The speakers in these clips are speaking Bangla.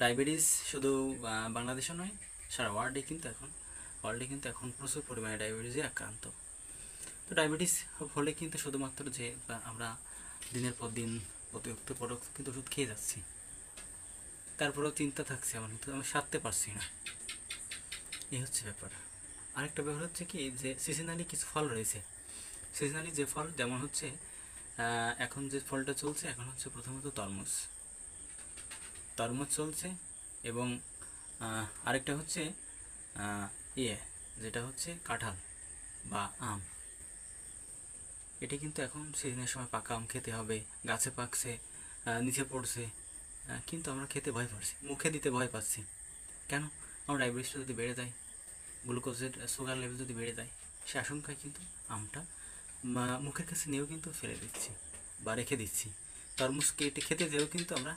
ডায়াবেটিস শুধু বাংলাদেশে নয়, সারা ওয়ার্ল্ডে কিন্তু এখন প্রচুর পরিমাণে ডায়াবেটিসে আক্রান্ত। তো ডায়াবেটিস হলে কিন্তু শুধুমাত্র যে আমরা দিনের পর দিন অতিরিক্ত পরোক্ষ কিন্তু ওষুধ খেয়ে যাচ্ছি, তারপরেও চিন্তা থাকছে আমার, কিন্তু আমি সারতে পারছি না, এই হচ্ছে ব্যাপার। আরেকটা ব্যাপার হচ্ছে কি, যে সিজনালি কিছু ফল রয়েছে। সিজনালি যে ফল, যেমন হচ্ছে এখন যে ফলটা চলছে এখন হচ্ছে প্রথমত তরমুজ তরমুজ চলছে, এবং আরেকটা হচ্ছে ইয়ে যেটা হচ্ছে কাঁঠাল বা আম। এটা কিন্তু এখন সিজনের সময় পাকা আম খেতে হবে, গাছে পাকছে, নিচে পড়ছে, কিন্তু আমরা খেতে ভয় পাচ্ছি, মুখে দিতে ভয় পাচ্ছি। কেন? আমার ডায়াবেটিসটা যদি বেড়ে যায়, গ্লুকোজের সুগার লেভেল যদি বেড়ে যায়, সে আশঙ্কায় কিন্তু আমটা মুখের কাছে নিয়েও কিন্তু ফেলে দিচ্ছি বা রেখে দিচ্ছি। তরমুজ কেটে খেতে যেও কিন্তু আমরা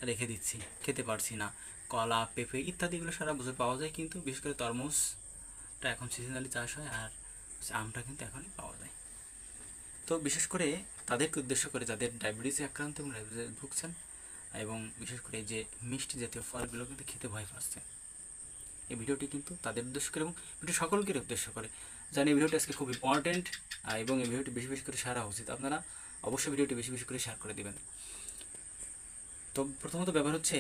রেখে দিচ্ছি, খেতে পারছি না। কলা, পেঁপে ইত্যাদিগুলো সারা বছর পাওয়া যায়, কিন্তু বিশেষ করে তরমুজটা এখন সিজনালি চাষ হয়, আর আমটা কিন্তু এখনই পাওয়া যায়। তো বিশেষ করে তাদেরকে উদ্দেশ্য করে যাদের ডায়াবেটিসে আক্রান্ত এবং ডায়াবেটিসে ভুগছেন, এবং বিশেষ করে যে মিষ্টি জাতীয় ফলগুলো কিন্তু খেতে ভয় পাচ্ছে, এই ভিডিওটি কিন্তু তাদের উদ্দেশ্য করে এবং ভিডিও সকলকে উদ্দেশ্য করে। জানি এই ভিডিওটি আজকে খুব ইম্পর্টেন্ট, এবং এই ভিডিওটি বেশি বেশি করে শেয়ার হওয়া উচিত। আপনারা অবশ্যই ভিডিওটি বেশি বেশি করে শেয়ার করে দেবেন। তো প্রথমত ব্যাপার হচ্ছে,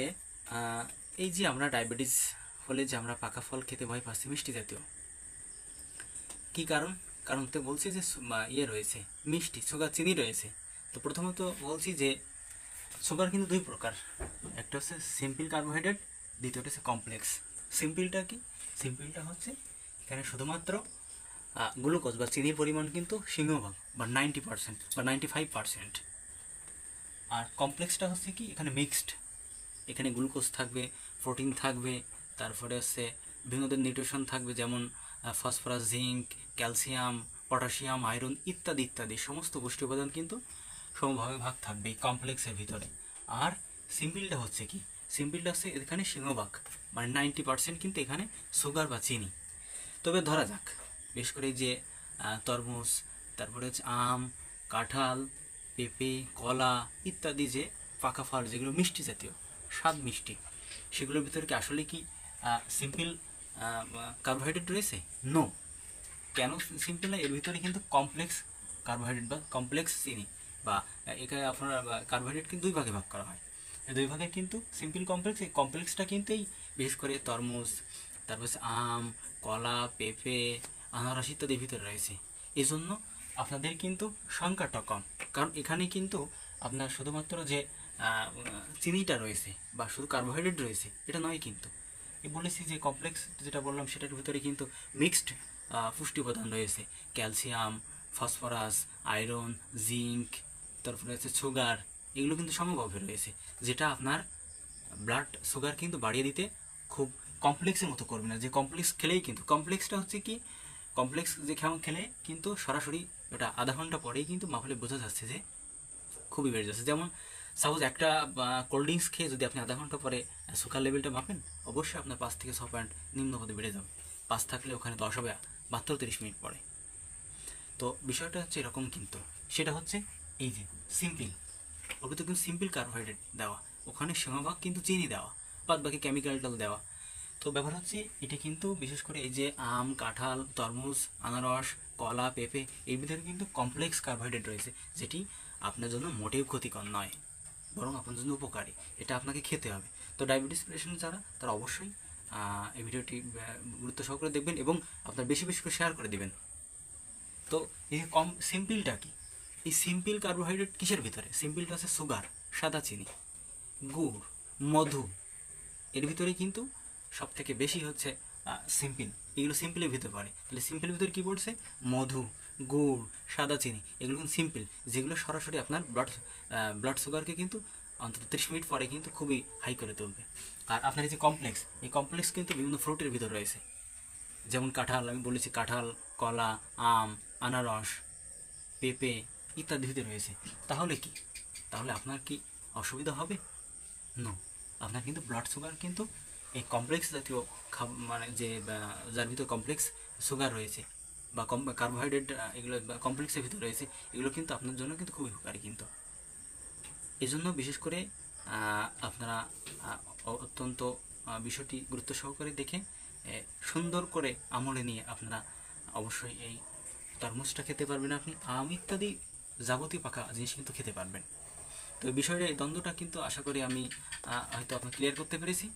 এই যে আমরা ডায়াবেটিস হলে যে আমরা পাকা ফল খেতে ভয় পাচ্ছি, মিষ্টি জাতীয়, কী কারণ? কারণ তো বলছি যে ইয়ে রয়েছে, মিষ্টি, সুগার, চিনি রয়েছে। তো প্রথমত বলছি যে সুগার কিন্তু দুই প্রকার, একটা হচ্ছে সিম্পল কার্বোহাইড্রেট, দ্বিতীয়টা হচ্ছে কমপ্লেক্স। সিম্পলটা কি? সিম্পলটা হচ্ছে এখানে শুধুমাত্র গ্লুকোজ বা চিনির পরিমাণ কিন্তু সিংহভাগ বা 90% বা 95%। আর কমপ্লেক্সটা হচ্ছে কি, এখানে মিক্সড, এখানে গ্লুকোজ থাকবে, প্রোটিন থাকবে, তারপরে হচ্ছে বিভিন্ন ধরনের নিউট্রিশন থাকবে, যেমন phosphorus, zinc, calcium, potassium, iron ইত্যাদি ইত্যাদি সমস্ত পুষ্টি উপাদান কিন্তু সমভাবে ভাগ থাকবে এই কমপ্লেক্সের ভিতরে। আর সিম্পলটা হচ্ছে কি, সিম্পলটা হচ্ছে এখানে সিংহভাগ মানে 90% কিন্তু এখানে সুগার বা চিনি। তবে ধরা যাক, বিশেষ করে যে তরমুজ, তারপরে হচ্ছে আম, কাঁঠাল, পেঁপে, কলা ইত্যাদি যে পাকা ফল যেগুলো মিষ্টি জাতীয়, স্বাদ মিষ্টি, সেগুলোর ভিতরে কি আসলে কি সিম্পল কার্বোহাইড্রেট রয়েছে? নো। কেন সিম্পল না? এর ভিতরে কিন্তু কমপ্লেক্স কার্বোহাইড্রেট বা কমপ্লেক্স চিনি বা এখানে আপনার কার্বোহাইড্রেট কিন্তু দুই ভাগে ভাগ করা হয়। এই দুই ভাগে কিন্তু সিম্পল কমপ্লেক্স, এই কমপ্লেক্সটা কিন্তু এই বিশেষ করে তরমুজ, তারপর আম, কলা, পেঁপে, আনারস ইত্যাদির ভিতরে রয়েছে। এই জন্য আপনাদের কিন্তু সংখ্যাটা কম, কারণ এখানে কিন্তু আপনার শুধুমাত্র যে চিনিটা রয়েছে বা শুধু কার্বোহাইড্রেট রয়েছে এটা নয়, কিন্তু বলেছি যে কমপ্লেক্স যেটা বললাম সেটার ভিতরে কিন্তু মিক্সড পুষ্টি উপাদান রয়েছে, ক্যালসিয়াম, ফসফরাস, আয়রন, জিঙ্ক, তারপরে হচ্ছে সুগার, এগুলো কিন্তু সমভাবে রয়েছে, যেটা আপনার ব্লাড সুগার কিন্তু বাড়িয়ে দিতে খুব কমপ্লেক্সের মতো করবে না। যে কমপ্লেক্স খেলেই কিন্তু, কমপ্লেক্সটা হচ্ছে কি, কমপ্লেক্স যে কেমন খেলে কিন্তু সরাসরি ওটা আধা ঘন্টা পরেই কিন্তু মাপলে বোঝা যাচ্ছে যে খুবই বেড়ে যাচ্ছে। যেমন সাপোজ একটা কোল্ড ড্রিঙ্কস খেয়ে যদি আপনি আধা ঘন্টা পরে সুগার লেভেলটা মাপেন, অবশ্যই আপনার 5 থেকে 6 পয়েন্ট নিম্ন পদে বেড়ে যাবে। 5 থাকলে ওখানে 10 হবে মাত্র 30 মিনিট পরে। তো বিষয়টা হচ্ছে এরকম, কিন্তু সেটা হচ্ছে এই যে সিম্পল, ওকে তো কিন্তু সিম্পল কার্বোহাইড্রেট দেওয়া, ওখানে সিংহভাগ কিন্তু চিনি দেওয়া, বাদ বাকি কেমিক্যালটাল দেওয়া। তো ব্যাপার হচ্ছে এটা কিন্তু বিশেষ করে এই যে আম, কাঁঠাল, তরমুজ, আনারস, কলা, পেঁপে এর ভিতরে কিন্তু কমপ্লেক্স কার্বোহাইড্রেট রয়েছে, যেটি আপনার জন্য মোটেও ক্ষতিকর নয়, বরং আপনার জন্য উপকারী। এটা আপনাকে খেতে হবে। তো ডায়াবেটিস পেশেন্ট যারা, তারা অবশ্যই এই ভিডিওটি গুরুত্ব সহকারে দেখবেন এবং আপনার বেশি বেশি করে শেয়ার করে দেবেন। তো এই সিম্পলটা কি, এই সিম্পল কার্বোহাইড্রেট কিসের ভিতরে? সিম্পলটা হচ্ছে সুগার, সাদা চিনি, গুড়, মধু, এর ভিতরে কিন্তু সব থেকে বেশি হচ্ছে সিম্পল, এগুলো সিম্পলের ভিতরে পড়ে। তাহলে সিম্পলের ভিতরে কী পড়ছে? মধু, গুড়, সাদা চিনি, এগুলো কিন্তু সিম্পল, যেগুলো সরাসরি আপনার ব্লাড সুগারকে কিন্তু অন্তত 30 মিনিট পরে কিন্তু খুবই হাই করে তুলবে। আর আপনার এই যে কমপ্লেক্স, এই কমপ্লেক্স কিন্তু বিভিন্ন ফ্রুটের ভিতরে রয়েছে, যেমন কাঁঠাল, আমি বলেছি কাঁঠাল, কলা, আম, আনারস, পেঁপে ইত্যাদি ভিতরে রয়েছে। তাহলে কি, তাহলে আপনার কি অসুবিধা হবে? নো। আপনার কিন্তু ব্লাড সুগার কিন্তু এই কমপ্লেক্স জাতীয় মানে যে যার ভিতরে কমপ্লেক্স সুগার রয়েছে বা কার্বোহাইড্রেট, এগুলো কমপ্লেক্সের ভিতরে রয়েছে, এগুলো কিন্তু আপনার জন্য কিন্তু খুবই উপকারী। কিন্তু এই জন্য বিশেষ করে আপনারা অত্যন্ত বিষয়টি গুরুত্ব সহকারে দেখে সুন্দর করে আমলে নিয়ে আপনারা অবশ্যই এই তরমুজটা খেতে পারবেন, আপনি আম ইত্যাদি যাবতীয় পাকা জিনিস কিন্তু খেতে পারবেন। তো এই বিষয়টা, এই দ্বন্দ্বটা কিন্তু আশা করি আমি হয়তো আপনাকে ক্লিয়ার করতে পেরেছি।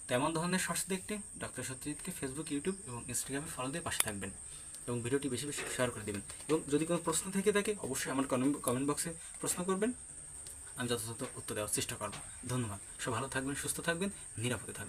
তো এমন ধরনের শর্টস দেখতে ডক্টর সত্যজিৎকে ফেসবুক, ইউটিউব এবং ইনস্টাগ্রামে ফলো দিয়ে পাশে থাকবেন এবং ভিডিওটি বেশি বেশি শেয়ার করে দেবেন। এবং যদি কোনো প্রশ্ন থেকে থাকে অবশ্যই আমার কমেন্ট বক্সে প্রশ্ন করবেন, আমি যথাযথ উত্তর দেওয়ার চেষ্টা করব। ধন্যবাদ। সব ভালো থাকবেন, সুস্থ থাকবেন, নিরাপদে থাকবেন।